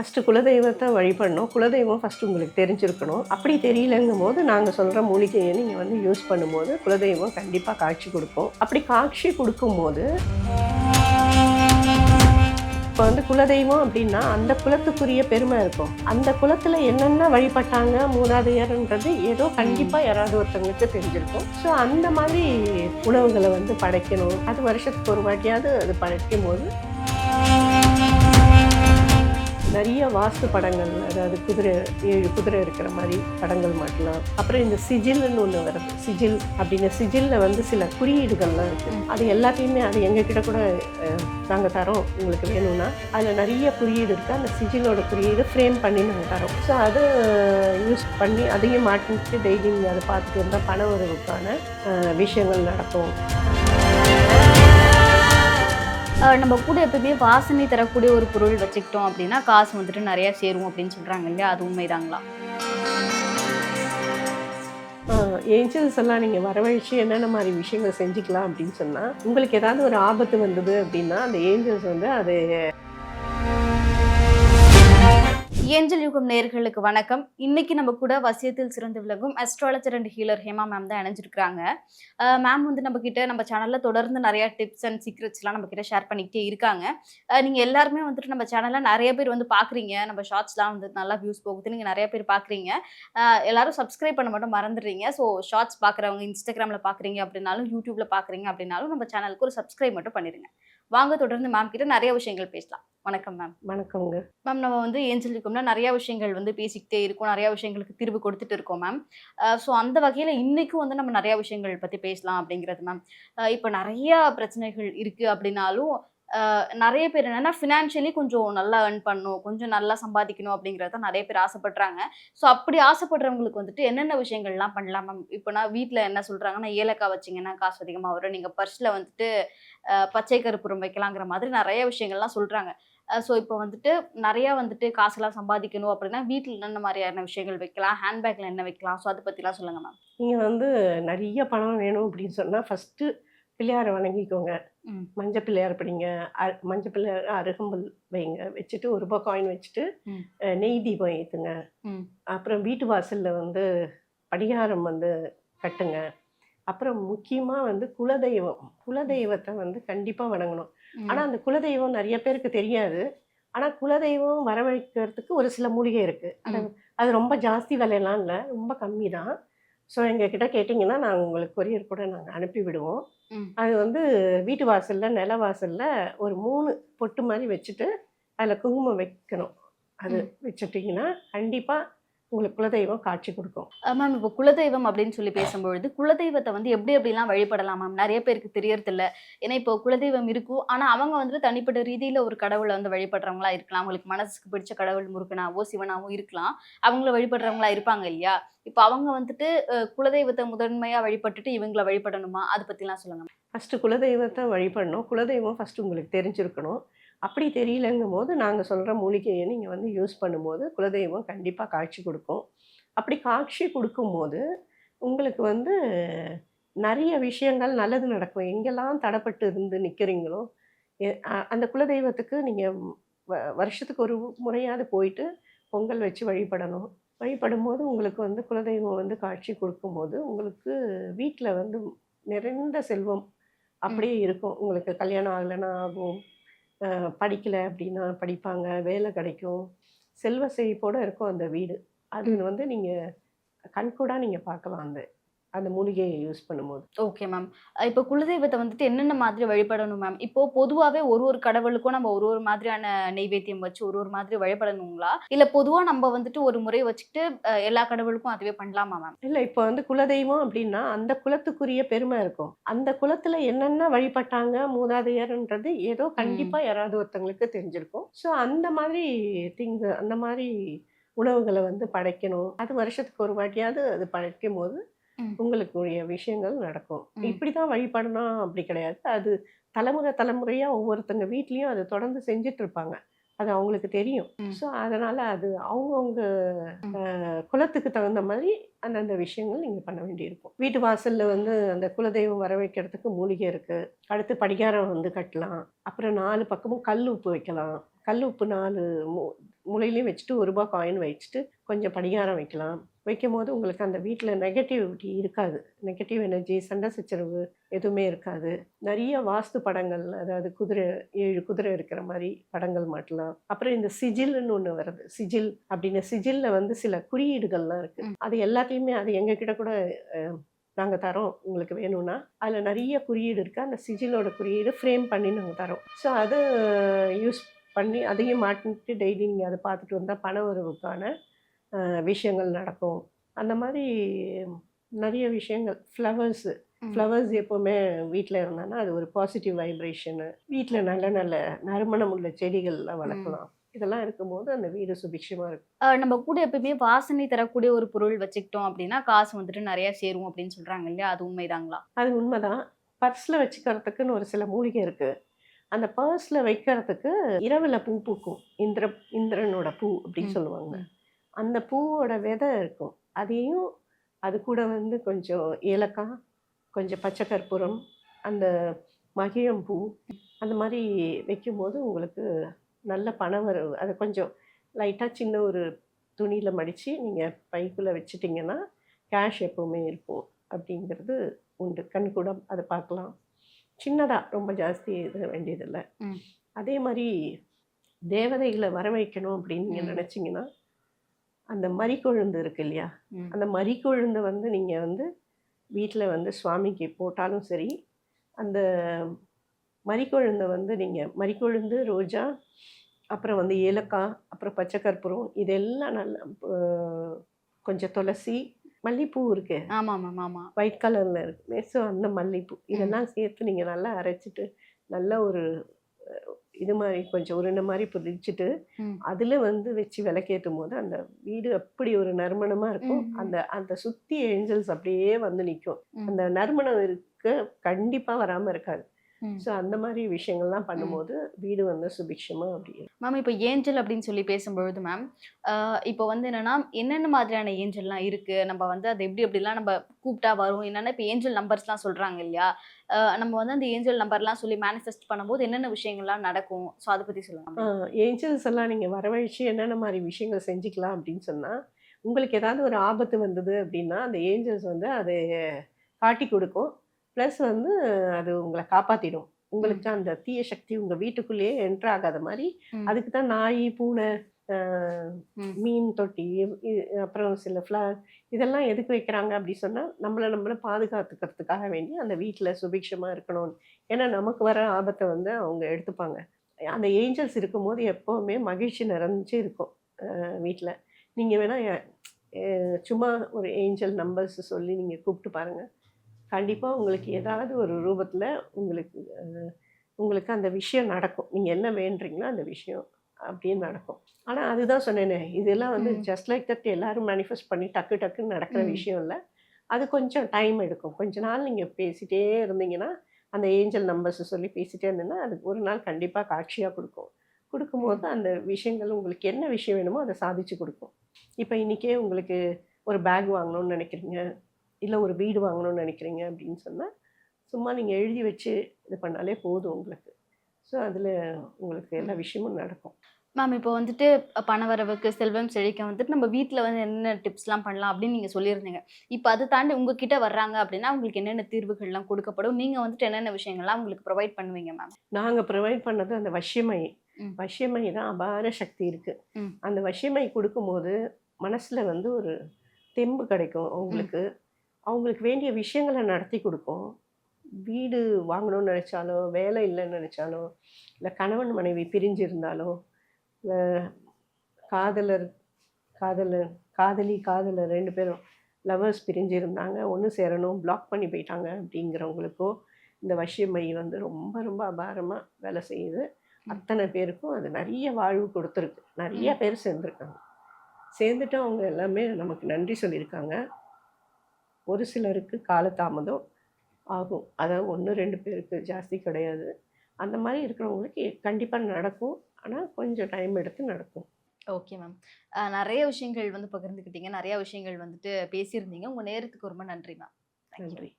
First குலதெய்வத்த வழிபடணும். குலதெய்வம் first உங்களுக்கு தெரிஞ்சிருக்கணும். அப்படி தெரியலங்கும்போது, நாங்க சொல்ற மூலிகைய நீங்க வந்து யூஸ் பண்ணும்போது, குலதெய்வம் கண்டிப்பா காட்சி குடுக்கும். அப்படி காட்சி குடுக்கும்போது, இப்ப வந்து குலதெய்வம் அப்படின்னா, அந்த குலத்துக்குரிய பெருமை இருக்கும். அந்த குலத்துல என்னென்ன வழிபட்டாங்க மூதாதையர்ன்றது ஏதோ கண்டிப்பா யாராவது ஒருத்தவங்களுக்கு தெரிஞ்சிருக்கும். ஸோ அந்த மாதிரி உணவுகள வந்து படைக்கணும். அது வருஷத்துக்கு ஒரு வாட்டியாவது அது படைக்கும்போது நிறைய வாஸ்து படங்கள், அதாவது குதிரை 7 குதிரை இருக்கிற மாரி படங்கள் மாட்டலாம். அப்புறம் இந்த சிஜில்னு ஒண்ணு வருது. சிஜில் அப்படின்னு சிஜில்ல வந்து சில குறியீடுகள்லாம் இருக்கு. அது எல்லாத்தையுமே அது எங்ககிட்ட கூட நாங்க தரோம் உங்களுக்கு வேணும்னா. அதில் நிறைய குறியீடு இருக்கு. அந்த சிஜிலோட குறியீடு ஃப்ரேம் பண்ணி நாங்க தரோம். ஸோ அதை யூஸ் பண்ணி அதையும் மாட்டிட்டு டெய்லி நீங்கள் அதை பார்த்துட்டு வந்தால் பண உறவுக்கான விஷயங்கள் நடக்கும். நம்ம கூட எப்பவுமே வாசனை தரக்கூடிய ஒரு பொருள் வச்சுக்கிட்டோம் அப்படின்னா காசு வந்துட்டு நிறைய சேரும் அப்படின்னு சொல்றாங்க இல்லையா? அது உண்மைதாங்களா? ஏஞ்சல்ஸ் எல்லாம் நீங்கள் வரவழைச்சு என்னென்ன மாதிரி விஷயங்கள் செஞ்சுக்கலாம் அப்படின்னு சொன்னால், உங்களுக்கு ஏதாவது ஒரு ஆபத்து வந்தது அப்படின்னா அந்த ஏஞ்சல்ஸ் வந்து அது ஏஞ்சல் யுகம் நேயர்களுக்கு வணக்கம். இன்னைக்கு நம்ம கூட வசியத்தில் சிறந்து விளங்கும் astrologer and healer Hema ma'am தான் இணைஞ்சிருக்காங்க. மேம் வந்து நம்ம கிட்ட நம்ம சேனல்ல தொடர்ந்து நிறைய டிப்ஸ் அண்ட் சீக்ரெட்ஸ்லாம் நம்ம கிட்ட ஷேர் பண்ணிக்கிட்டே இருக்காங்க. நீங்க எல்லாருமே வந்துட்டு நம்ம சேனல்ல நிறைய பேர் வந்து பாக்குறீங்க. நம்ம ஷார்ட்ஸ்லாம் வந்து நல்லா வியூஸ் போகுது. நீங்க நிறைய பேர் பாக்குறீங்க. எல்லாரும் சப்ஸ்கிரைப் பண்ண மட்டும் மறந்துடுறீங்க. ஸோ ஷார்ட்ஸ் பாக்குறவங்க இன்ஸ்டாகிராம்ல பாக்குறீங்க அப்படின்னாலும், யூடியூப்ல பாக்குறீங்க அப்படின்னாலும் நம்ம சேனலுக்கு ஒரு சப்ஸ்கிரைப் மட்டும் பண்ணிடுங்க. வாங்க தொடர்ந்து மேம் கிட்ட நிறைய விஷயங்கள் பேசலாம். வணக்கம் மேம். வணக்கங்க. மேம் நம்ம வந்து ஏஞ்சல் யுகம்ல நிறைய விஷயங்கள் வந்து பேசிக்கிட்டே இருக்கோம். நிறைய விஷயங்களுக்கு தீர்வு கொடுத்துட்டு இருக்கோம் மேம். ஸோ அந்த வகையில இன்னைக்கும் வந்து நம்ம நிறைய விஷயங்கள் பத்தி பேசலாம் அப்படிங்கிறது மேம். இப்ப நிறைய பிரச்சனைகள் இருக்கு அப்படின்னாலும், நெறைய பேர் என்னன்னா ஃபினான்ஷியலி கொஞ்சம் நல்லா ஏர்ன் பண்ணணும், கொஞ்சம் நல்லா சம்பாதிக்கணும் அப்படிங்கிறது தான் நெறைய பேர் ஆசைப்படுறாங்க. ஸோ அப்படி ஆசைப்படுறவங்களுக்கு வந்துட்டு என்னென்ன விஷயங்கள்லாம் பண்ணலாம் மேம்? இப்ப நான் வீட்ல என்ன சொல்றாங்கன்னா, ஏலக்காய் வச்சீங்கன்னா காசு அதிகமா வரும். நீங்க பர்ஸ்ல வந்துட்டு பச்சை கற்பூரம் வைக்கலாங்கிற மாதிரி நெறைய விஷயங்கள்லாம் சொல்றாங்க. ஸோ இப்போ வந்துட்டு நெறைய வந்துட்டு காசுலாம் சம்பாதிக்கணும் அப்படின்னா, வீட்ல என்னென்ன மாரியான விஷயங்கள் வைக்கலாம்? ஹேண்ட்பேக்ல என்ன வைக்கலாம்? ஸோ அத பத்திலாம் சொல்லுங்க மேம். நீங்க வந்து நெறைய பணம் வேணும் அப்படின்னு சொன்னா, ஃபர்ஸ்ட்டு பிள்ளையார வணங்கிக்கோங்க. ம். மஞ்ச பிள்ளையார் பிடிங்க. மஞ்ச பிள்ளையார் அருகம்புல் வைங்க. வச்சுட்டு ரூ. 1 காயின் வச்சுட்டு, ம். நெய் தீபம் ஏத்துங்க. ம். அப்புறம் வீட்டு வாசல்ல வந்து படிகாரம் வந்து கட்டுங்க. அப்புறம் முக்கியமா வந்து குலதெய்வம். குலதெய்வத்த வந்து கண்டிப்பா வணங்கணும். ஆனா, ம். அந்த குலதெய்வம் நெறைய பேருக்கு தெரியாது. ஆனா, குலதெய்வம் வரவழைக்கிறதுக்கு ஒரு சில மூலிகை இருக்கு. ம். அது ரொம்ப ஜாஸ்தி விலைலாம் இல்ல. ரொம்ப கம்மி தான். ஸோ எங்ககிட்ட கேட்டீங்கன்னா, நாங்க உங்களுக்கு கொரியர் கூட நாங்க அனுப்பி விடுவோம். ம். அது வந்து வீட்டு வாசல்ல, நில வாசல்ல ஒரு 3 பொட்டு மாரி வச்சுட்டு, அதில குங்குமம் வைக்கணும். அது ம். வச்சுட்டீங்கன்னா, கண்டிப்பா உங்களுக்கு குலதெய்வம் காட்சி குடுக்கும். மேம் இப்போ குலதெய்வம் அப்படின்னு சொல்லி பேசும்பொழுது, குலதெய்வத்த வந்து எப்படி எப்படிலாம் வழிபடலாம் மேம்? நெறைய பேருக்கு தெரியறதில்ல. ஏன்னா இப்போ குலதெய்வம் இருக்கும். ஆனா அவங்க வந்துட்டு தனிப்பட்ட ரீதியில ஒரு கடவுள வந்து வழிபடுறவங்களா இருக்கலாம். அவங்களுக்கு மனசுக்கு பிடிச்ச கடவுள் முருகனாவோ, சிவனாவோ இருக்கலாம். அவங்கள வழிபடுறவங்களா இருப்பாங்க இல்லையா? இப்ப அவங்க வந்துட்டு குலதெய்வத்த முதன்மையா வழிபட்டுட்டு இவங்கள வழிபடணுமா? அத பத்திலாம் சொல்லுங்க மேம். ஃபர்ஸ்ட்டு குலதெய்வத்த வழிபடணும். குலதெய்வம் ஃபர்ஸ்ட்டு உங்களுக்கு தெரிஞ்சிருக்கணும். அப்படி தெரியலங்கும்போது, நாங்க சொல்ற மூலிகைய நீங்க வந்து யூஸ் பண்ணும்போது, குலதெய்வம் கண்டிப்பா காட்சி குடுக்கும். அப்படி காட்சி குடுக்கும்போது, உங்களுக்கு வந்து நெறைய விஷயங்கள் நல்லது நடக்கும். எங்கெல்லாம் தடப்பட்டு இருந்து நிக்கிறீங்களோ, அந்த குலதெய்வத்துக்கு நீங்க வருஷத்துக்கு ஒரு முறையாவது போயிட்டு, பொங்கல் வச்சு வழிபடணும். வழிபடும்போது உங்களுக்கு வந்து குலதெய்வம் வந்து காட்சி குடுக்கும்போது, உங்களுக்கு வீட்ல வந்து நிறைந்த செல்வம் ம். அப்படியே இருக்கும். உங்களுக்கு கல்யாணம் ஆகலைன்னா ஆகும். படிக்கல அப்படின்னா படிப்பாங்க. வேலை கிடைக்கும். செல்வ செழிப்போட இருக்கும் அந்த வீடு. அது ம். வந்து நீங்க கண்கூடா நீங்க பார்க்கலாம் அந்த அந்த மூலிகைய யூஸ் பண்ணும்போது. Okay ma'am. இப்போ குலதெய்வத்த வந்துட்டு என்னென்ன மாதிரி வழிபடணும் மேம்? இப்போ பொதுவாவே ஒரு ஒரு கடவுளுக்கும் நம்ம ஒரு ஒரு மாதிரியான நெய்வேத்தியம் வச்சு ஒரு ஒரு மாதிரி வழிபடணுங்களா? இல்ல பொதுவா நம்ம வந்துட்டு ஒரு முறை வச்சுக்கிட்டு எல்லா கடவுளுக்கும் அதுவே பண்ணலாமா மேம்? இல்ல இப்ப வந்து குலதெய்வம் அப்படின்னா, அந்த குலத்துக்குரிய பெருமை இருக்கும். அந்த குலத்துல என்னென்ன வழிபட்டாங்க மூதாதையர்ன்றது ஏதோ கண்டிப்பா ம். யாராவது ஒருத்தவங்களுக்கு தெரிஞ்சிருக்கும். ஸோ அந்த மாதிரி அந்த மாரி உணவுகள வந்து படைக்கணும். அது வருஷத்துக்கு ஒரு வாட்டியாவது அது படைக்கும்போது ம். உங்களுக்குரிய விஷயங்கள் நடக்கும். ம். இப்படிதான் வழிபடணும் அப்படி கிடையாது. அது தலைமுறை தலைமுறையா ஒவ்வொருத்தங்க வீட்லயும் அத தொடர்ந்து செஞ்சுட்டு இருப்பாங்க. அது அவங்களுக்கு தெரியும். ம். ஸோ அதனால அது அவங்கவங்க ம். குலத்துக்கு தகுந்த மாதிரி அந்தந்த விஷயங்கள் நீங்க பண்ண வேண்டியிருக்கும். வீட்டு வாசல்ல வந்து அந்த குலதெய்வம் வர வைக்கிறதுக்கு மூலிகை இருக்கு. அடுத்து படிகாரம் வந்து கட்டலாம். அப்புறம் 4 பக்கமும் கல் உப்பு வைக்கலாம். கல் உப்பு 4 மு மூலையிலையும் வச்சுட்டு ₹1 காயின் வச்சுட்டு கொஞ்சம் படிகாரம் வைக்கலாம். வைக்கும்போது உங்களுக்கு அந்த வீட்ல நெகட்டிவிட்டி இருக்காது. நெகட்டிவ் எனர்ஜி, சண்டை சச்சரவு எதுவுமே இருக்காது. நிறைய வாஸ்து படங்கள், அதாவது குதிரை 7 குதிரை இருக்கிற மாரி படங்கள் மாட்டலாம். அப்புறம் இந்த சிஜில்னு ஒண்ணு வருது. சிஜில் அப்படின்னு சிஜில்ல வந்து சில குறியீடுகள்லாம் இருக்கு. அது எல்லாத்தையுமே அது எங்ககிட்ட கூட நாங்க தரோம். உங்களுக்கு வேணும்னா, அதில நிறைய குறியீடு இருக்கு. அந்த சிஜிலோட குறியீடு ஃப்ரேம் பண்ணி நாங்க தரோம். ஸோ அத யூஸ் பண்ணி அதையும் மாட்டிட்டு டெய்லி நீங்க அத பார்த்துட்டு வந்தா பண வரவுக்கான விஷயங்கள் நடக்கும். அந்த மாரி நிறைய விஷயங்கள். ஃப்ளவர்ஸ் எப்பவுமே வீட்ல இருந்ததுன்னா, அது ஒரு பாசிட்டிவ் வைப்ரேஷனு. வீட்ல நல்ல நல்ல நறுமணம் உள்ள செடிகள்லாம் வளர்க்கலாம். இதெல்லாம் இருக்கும்போது அந்த வீடு சுபிக்ஷமா இருக்கும். நம்ம கூட எப்பயுமே வாசனை தரக்கூடிய ஒரு பொருள் வச்சுக்கிட்டோம் அப்படின்னா, காசு வந்துட்டு நெறைய சேரும் அப்படின்னு சொல்றாங்க இல்லையா? அது உண்மைதாங்களா? அது உண்மதான். பர்ஸ்ல வச்சுக்கிறதுக்குன்னு ஒரு சில மூலிகை இருக்கு. அந்த பர்ஸ்ல வைக்கிறதுக்கு இரவுல பூ பூக்கும். இந்திரனோட பூ அப்படின்னு சொல்லுவாங்க. அந்த பூவோட விதை இருக்கும். அதையும் அது கூட வந்து கொஞ்சம் ஏலக்காய், கொஞ்சம் பச்சை கற்பூரம், அந்த மகிழம்பூ அந்த மாரி வைக்கும்போது உங்களுக்கு நல்ல பணம் வரவு. அத கொஞ்சம் லைட்டா சின்ன ஒரு துணியில மடிச்சு நீங்க பைக்குள்ள வச்சுட்டீங்கன்னா, கேஷ் எப்பவுமே இருக்கும் அப்படிங்கிறது உண்டு. கண்கூட அத பார்க்கலாம். சின்னதா ரொம்ப ஜாஸ்தி இது வேண்டியதில்ல. ம். அதே மாரி தேவதைகள வரவைக்கணும் அப்படின்னு நீங்க ம். நினைச்சீங்கன்னா, அந்த மரிக்கொழுந்து இருக்கு இல்லையா? ம். அந்த மரிக்கொழுந்த வந்து நீங்க வந்து வீட்ல வந்து சுவாமிக்கு போட்டாலும் சரி, அந்த மரிக்கொழுந்த வந்து நீங்க மரிக்கொழுந்து, ரோஜா, அப்புறம் வந்து ஏலக்காய், அப்புறம் பச்சை கற்பூரம் இதெல்லாம் நல்லா கொஞ்சம் துளசி, மல்லிப்பூ இருக்கு. ஆமாமா. ஒயிட் கலர்ல இருக்குமே. ஸோ அந்த மல்லிப்பூ ம். இதெல்லாம் சேர்த்து நீங்க நல்லா அரைச்சுட்டு, நல்ல ஒரு இது மாரி கொஞ்சம் உருண்டை மாரி பிடிச்சிட்டு, ம். அதில வந்து வச்சு விளக்கேத்தும்போது, அந்த வீடு அப்படி ஒரு நறுமணமா இருக்கும். ம். அந்த அந்த சுத்தி ஏஞ்சல்ஸ் அப்படியே வந்து நிக்கும். ம். அந்த நறுமணம் இருக்கு கண்டிப்பா வராம இருக்காது. ம். ஸோ அந்த மாரி விஷயங்கள்லாம் ம். பண்ணும்போது, வீடு வந்து சுபிக்ஷமா அப்படி இருக்கும். மேம் இப்போ ஏஞ்சல் அப்படின்னு சொல்லி பேசும்பொழுது மேம், இப்போ வந்து என்னன்னா, என்னென்ன மாதிரியான ஏஞ்சல்லாம் இருக்கு? நம்ம வந்து அத எப்படி எப்படிலாம் நம்ம கூப்பிட்டா வரும்? என்னன்னா இப்போ ஏஞ்சல் நம்பர்ஸ்லாம் சொல்றாங்க இல்லையா? நம்ம வந்து அந்த ஏஞ்சல் நம்பர்லாம் சொல்லி மேனிஃபெஸ்ட் பண்ணும்போது என்னென்ன விஷயங்கள்லாம் நடக்கும்? ஸோ அத பத்தி சொல்லுங்க ஆ மேம். ஏஞ்சல்ஸ் எல்லாம் நீங்க வரவழைச்சு என்னென்ன மாரி விஷயங்கள் செஞ்சுக்கலாம் அப்படின்னு சொன்னா, உங்களுக்கு ஏதாவது ஒரு ஆபத்து வந்தது அப்படின்னா, அந்த ஏஞ்சல்ஸ் வந்து அது காட்டிக் கொடுக்கும். ப்ளஸ் வந்து அது உங்கள காப்பாத்திடும். ம். உங்களுக்கு அந்த தீய சக்தி உங்க வீட்டுக்குள்ளேயே என்டர் ஆகாத மாரி, ம். அதுக்கு தான் நாயி, பூனை, அ ம். மீன் தொட்டி, இ அப்புறம் சில இதெல்லாம் எதுக்கு வைக்கிறாங்க அப்படி சொன்னா, நம்மள பாதுகாத்துக்கிறதுக்காக வேண்டி அந்த வீட்ல சுபிக்ஷமா இருக்கணும். ஏன்னா நமக்கு வர ஆபத்த வந்து அவங்க எடுத்துப்பாங்க. அந்த ஏஞ்சல்ஸ் இருக்கும்போது எப்பவுமே மகிழ்ச்சி நிறைஞ்சு இருக்கும் வீட்ல. நீங்க வேணா சும்மா ஒரு ஏஞ்சல் நம்பர்ஸ் சொல்லி நீங்க கூப்பிட்டு பாருங்க. கண்டிப்பா உங்களுக்கு ஏதாவது ஒரு ரூபத்துல உங்களுக்கு உங்களுக்கு அந்த விஷயம் நடக்கும். நீங்க என்ன வேண்டுறீங்களோ அந்த விஷயம் அப்படியே நடக்கும். ஆனா அதுதான் சொன்னேனே, இதெல்லாம் வந்து ம். ஜஸ்ட் லைக் தட் எல்லாரும் மேனிஃபெஸ்ட் பண்ணி டக்கு டக்குன்னு நடக்கிற ம். விஷயம் இல்ல. அது கொஞ்சம் டைம் எடுக்கும். கொஞ்ச நாள் நீங்க பேசிட்டே இருந்தீங்கன்னா, அந்த ஏஞ்சல் நம்பர்ஸ சொல்லி பேசிட்டே இருந்தீங்கன்னா, அது ஒரு நாள் கண்டிப்பா காட்சியா குடுக்கும். குடுக்கும்போது ம். அந்த விஷயங்கள் உங்களுக்கு என்ன விஷயம் வேணுமோ அத சாதிச்சு குடுக்கும். இப்ப இன்னைக்கே உங்களுக்கு ஒரு பேக் வாங்கணும்னு நெனைக்கிறீங்க. இல்ல ஒரு வீடு வாங்கணும்னு நினைக்கிறீங்க அப்படின்னு சொன்னா, சும்மா நீங்க எழுதி வச்சு இது பண்ணாலே போதும் உங்களுக்கு. ஸோ அதில உங்களுக்கு எல்லா ம். விஷயமும் நடக்கும். மேம் இப்போ வந்துட்டு பணவரவுக்கு, செல்வம் செழிக்க வந்துட்டு நம்ம வீட்ல வந்து என்னென்ன டிப்ஸ்லாம் பண்ணலாம் அப்படின்னு நீங்க சொல்லியிருந்தீங்க. இப்ப அத தாண்டி உங்ககிட்ட வர்றாங்க அப்படின்னா, அவங்களுக்கு என்னென்ன தீர்வுகள்லாம் குடுக்கப்படும்? நீங்க வந்துட்டு என்னென்ன விஷயங்கள்லாம் அவங்களுக்கு ப்ரொவைட் பண்ணுவீங்க மேம்? நாங்க ப்ரொவைட் பண்ணது அந்த வஷ்யமை. ம். வஷ்யமை தான் அபார சக்தி இருக்கு. ம். அந்த வஷ்யமை குடுக்கும்போது, மனசுல வந்து ஒரு தெம்பு கிடைக்கும் ம். அவங்களுக்கு. அவங்களுக்கு வேண்டிய விஷயங்கள நடத்தி குடுக்கும். வீடு வாங்கணும்னு நெனைச்சாலோ, வேலை இல்லன்னு நெனைச்சாலோ, இல்ல கணவன் மனைவி பிரிஞ்சு இருந்தாலோ, இல்ல காதலர் காதலர் காதலி, காதலர் 2 பேரும் லவர்ஸ் பிரிஞ்சு இருந்தாங்க. ஒண்ணு சேரணும், பிளாக் பண்ணி போயிட்டாங்க அப்படிங்கிறவங்களுக்கும், இந்த வசியமை வந்து ரொம்ப ரொம்ப அபாரமா வேலை செய்யுது. ம். அத்தனை பேருக்கும் அது நெறைய வாழ்வு குடுத்துருக்கு. நெறைய ம். பேர் சேர்ந்துருக்காங்க. சேர்ந்துட்டு அவங்க எல்லாமே நமக்கு நன்றி சொல்லியிருக்காங்க. ஒரு சிலருக்கு காலதாமதம் ஆகும். அதாவது 1, 2 பேருக்கு ஜாஸ்தி கிடையாது. அந்த மாரி இருக்கிறவங்களுக்கு கண்டிப்பா நடக்கும். ஆனா கொஞ்சம் டைம் எடுத்து நடக்கும். Okay ma'am. நெறைய விஷயங்கள் வந்து பகிர்ந்துக்கிட்டீங்க. நெறைய விஷயங்கள் வந்துட்டு பேசியிருந்தீங்க. உங்க நேரத்துக்கு ரொம்ப நன்றி மேம். Thank you. நன்றி.